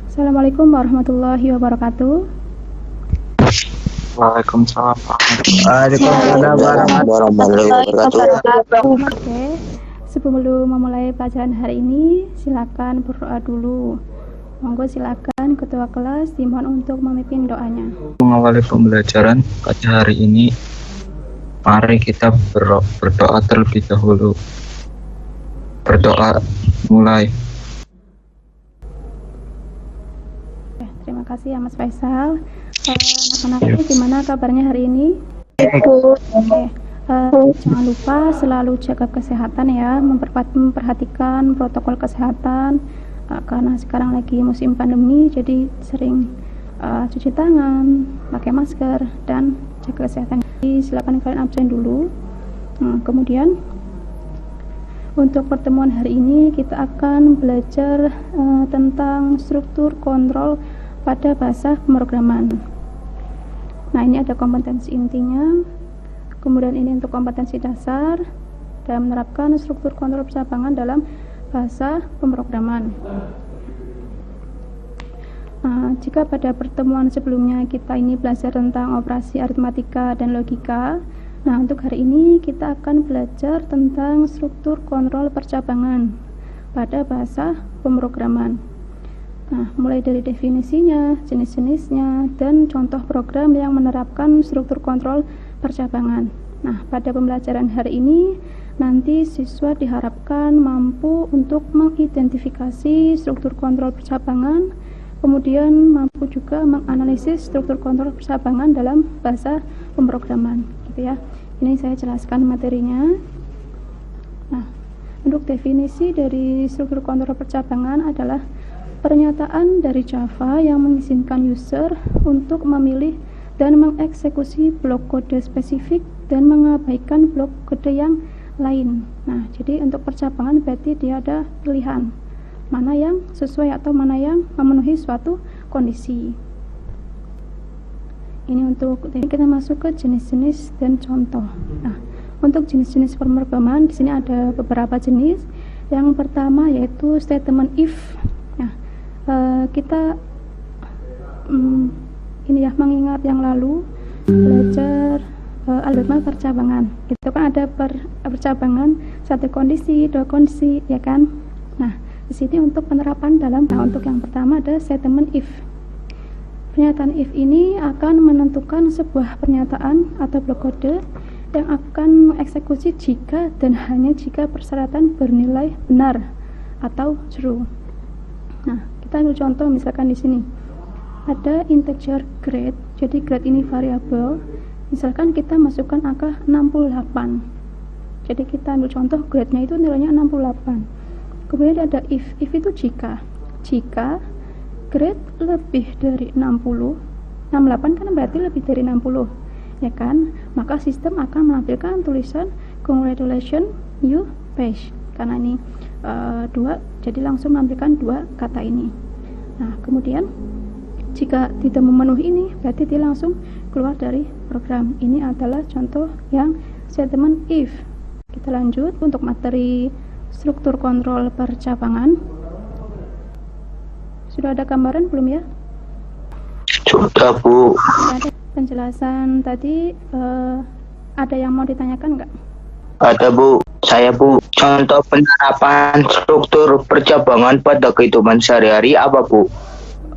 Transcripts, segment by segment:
Assalamualaikum warahmatullahi wabarakatuh. Waalaikumsalam warahmatullahi wabarakatuh. Oke, sebelum memulai pelajaran hari ini, silakan berdoa dulu. Monggo silakan ketua kelas dimohon untuk memimpin doanya. Mengawali pembelajaran pada hari ini, mari kita berdoa terlebih dahulu. Berdoa mulai. Terima kasih ya Mas Faisal. Anak-anak gimana kabarnya hari ini? Oke. Jangan lupa selalu jaga kesehatan ya, memperhatikan protokol kesehatan karena sekarang lagi musim pandemi, jadi sering cuci tangan, pakai masker, dan jaga kesehatan. Jadi, silakan kalian absen dulu. Kemudian untuk pertemuan hari ini kita akan belajar tentang struktur kontrol pada bahasa pemrograman. Nah, ini ada kompetensi intinya. Kemudian ini untuk kompetensi dasar dalam menerapkan struktur kontrol percabangan dalam bahasa pemrograman. Jika pada pertemuan sebelumnya kita ini belajar tentang operasi aritmatika dan logika, nah untuk hari ini kita akan belajar tentang struktur kontrol percabangan pada bahasa pemrograman. Nah, mulai dari definisinya, jenis-jenisnya, dan contoh program yang menerapkan struktur kontrol percabangan. Nah, pada pembelajaran hari ini, nanti siswa diharapkan mampu untuk mengidentifikasi struktur kontrol percabangan, kemudian mampu juga menganalisis struktur kontrol percabangan dalam bahasa pemrograman, gitu ya. Ini saya jelaskan materinya. Nah, untuk definisi dari struktur kontrol percabangan adalah pernyataan dari Java yang mengizinkan user untuk memilih dan mengeksekusi blok kode spesifik dan mengabaikan blok kode yang lain. Nah, jadi untuk percabangan berarti dia ada pilihan mana yang sesuai atau mana yang memenuhi suatu kondisi. Ini untuk kita masuk ke jenis-jenis dan contoh. Nah, untuk jenis-jenis pemrograman di sini ada beberapa jenis. Yang pertama yaitu statement if. Nah, kita ini ya, mengingat yang lalu belajar algoritma percabangan. Itu kan ada percabangan satu kondisi, dua kondisi, ya kan? Nah, di sini untuk penerapan untuk yang pertama ada statement if. Pernyataan if ini akan menentukan sebuah pernyataan atau blok kode yang akan mengeksekusi jika dan hanya jika persyaratan bernilai benar atau true. Nah, kita ambil contoh misalkan di sini ada integer grade. Jadi grade ini variabel. Misalkan kita masukkan angka 68. Jadi kita ambil contoh grade-nya itu nilainya 68. Kemudian ada if itu jika grade lebih dari 60, 68 kan berarti lebih dari 60, ya kan? Maka sistem akan menampilkan tulisan congratulations you passed. Karena ini 2, jadi langsung menampilkan 2 kata ini. Nah, kemudian jika tidak memenuhi ini, berarti dia langsung keluar dari program. Ini adalah contoh yang statement if. Kita lanjut untuk materi struktur kontrol percabangan. Sudah ada gambaran belum ya? Sudah, Bu. Ada penjelasan tadi, ada yang mau ditanyakan nggak? Ada, Bu. Saya, Bu. Contoh penerapan struktur percabangan pada kehidupan sehari-hari apa, Bu?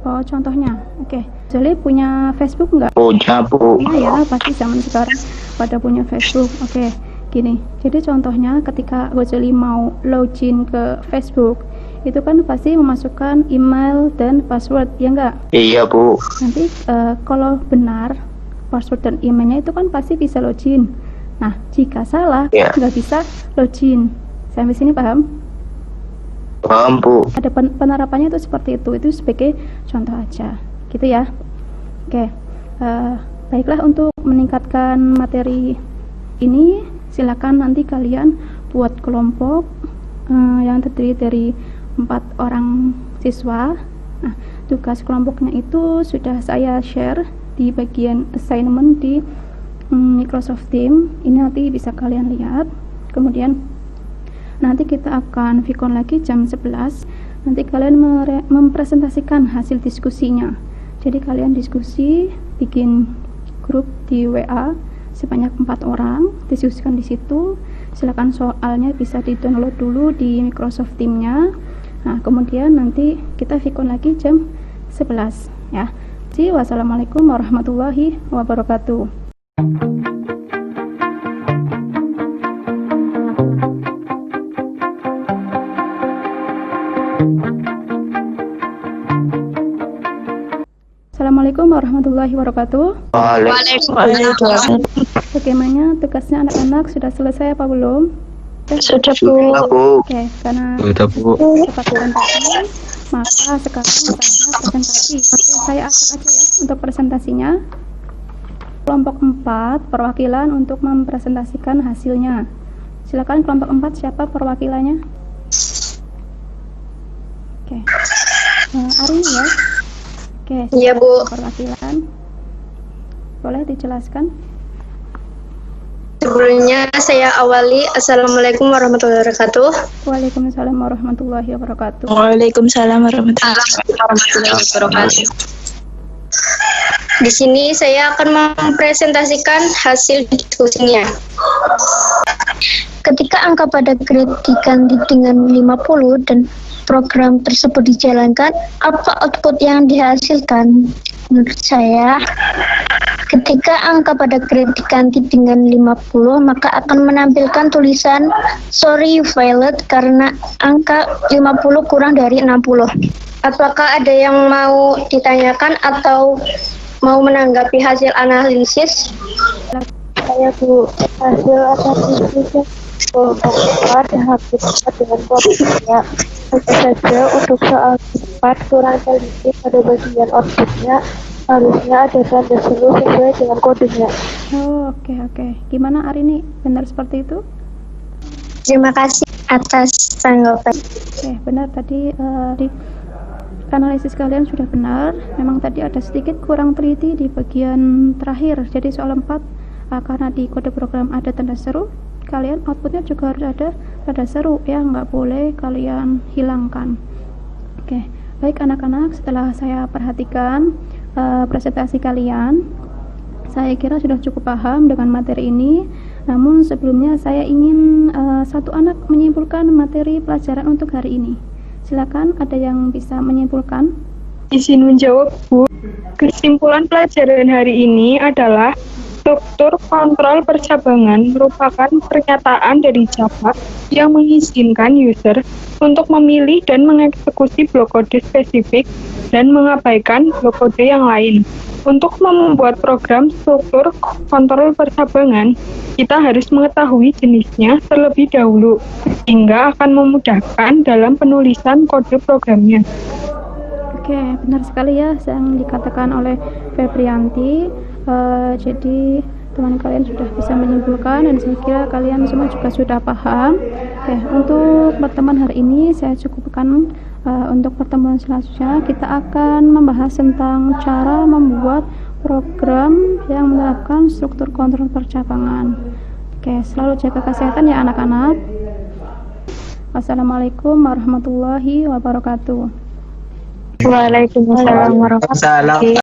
Oh, contohnya. Oke. Jadi punya Facebook nggak? Punya, Bu. Ya, pasti zaman sekarang pada punya Facebook. Oke. Gini. Jadi contohnya ketika Gojali mau login ke Facebook, itu kan pasti memasukkan email dan password, ya enggak? Iya, Bu. Nanti kalau benar password dan emailnya itu kan pasti bisa login. Nah, jika salah nggak bisa login. Sampai sini paham? Paham, Bu. Ada penerapannya itu seperti itu. Itu sebagai contoh aja, gitu ya. Oke. Baiklah, untuk meningkatkan materi ini, silakan nanti kalian buat kelompok yang terdiri dari 4 orang siswa. Nah, tugas kelompoknya itu sudah saya share di bagian assignment di Microsoft Teams. Ini nanti bisa kalian lihat. Kemudian nanti kita akan vikon lagi jam 11. nanti kalian mempresentasikan hasil diskusinya. Jadi kalian diskusi, bikin grup di WA sebanyak 4 orang, diskusikan di situ. Silakan soalnya bisa di-download dulu di Microsoft Teams-nya. Nah, kemudian nanti kita vikon lagi jam 11 ya. Jadi, wassalamualaikum warahmatullahi wabarakatuh. Assalamualaikum warahmatullahi wabarakatuh. Waalaikumsalam. Bagaimana tugasnya anak-anak? Sudah selesai apa belum? Sudah, Bu. Sudah, Bu. Oke, karena Sudah, Bu. cepat tadi, maka sekarang saya presentasi. Oke, saya akan aja ya untuk presentasinya. Kelompok 4 perwakilan untuk mempresentasikan hasilnya. Silakan kelompok 4, siapa perwakilannya? Oke. Ari ya. Oke. Iya, Bu. Perwakilan. Boleh dijelaskan? Sebelumnya saya awali. Assalamualaikum warahmatullahi wabarakatuh. Waalaikumsalam warahmatullahi wabarakatuh. Waalaikumsalam warahmatullahi wabarakatuh. Di sini saya akan mempresentasikan hasil diskusinya. Ketika angka pada grade diganti dengan 50 dan program tersebut dijalankan, apa output yang dihasilkan? Menurut saya, ketika angka pada grade diganti dengan 50, maka akan menampilkan tulisan sorry you failed karena angka 50 kurang dari 60. Apakah ada yang mau ditanyakan atau mau menanggapi hasil analisis? Saya Bu, hasil analisis kelompok 4 dihasilkan dengan kelompoknya. Hanya saja untuk soal 4 kurang teliti pada bagian outputnya, harusnya ada tanda seru sesuai dengan kodenya. Oh, oke. Gimana Ari ini? Benar seperti itu? Terima kasih atas tanggapan. Oke, benar tadi di analisis kalian sudah benar. Memang tadi ada sedikit kurang teliti di bagian terakhir. Jadi soal 4 karena di kode program ada tanda seru, kalian outputnya juga harus ada tanda seru ya, nggak boleh kalian hilangkan. Oke, baik anak-anak, setelah saya perhatikan presentasi kalian, saya kira sudah cukup paham dengan materi ini. Namun sebelumnya saya ingin satu anak menyimpulkan materi pelajaran untuk hari ini. Silakan, ada yang bisa menyimpulkan? Izin menjawab, Bu. Kesimpulan pelajaran hari ini adalah struktur kontrol percabangan merupakan pernyataan dari Java yang mengizinkan user untuk memilih dan mengeksekusi blok kode spesifik dan mengabaikan blok kode yang lain. Untuk membuat program struktur kontrol percabangan, kita harus mengetahui jenisnya terlebih dahulu, sehingga akan memudahkan dalam penulisan kode programnya. Oke, benar sekali ya yang dikatakan oleh Febrianti. Jadi teman kalian sudah bisa menyimpulkan dan saya kira kalian semua juga sudah paham. Oke, untuk pertemuan hari ini saya cukupkan. Untuk pertemuan selanjutnya kita akan membahas tentang cara membuat program yang menerapkan struktur kontrol percabangan. Oke, selalu jaga kesehatan ya anak-anak. Wassalamualaikum warahmatullahi wabarakatuh. Waalaikumsalam warahmatullahi wabarakatuh.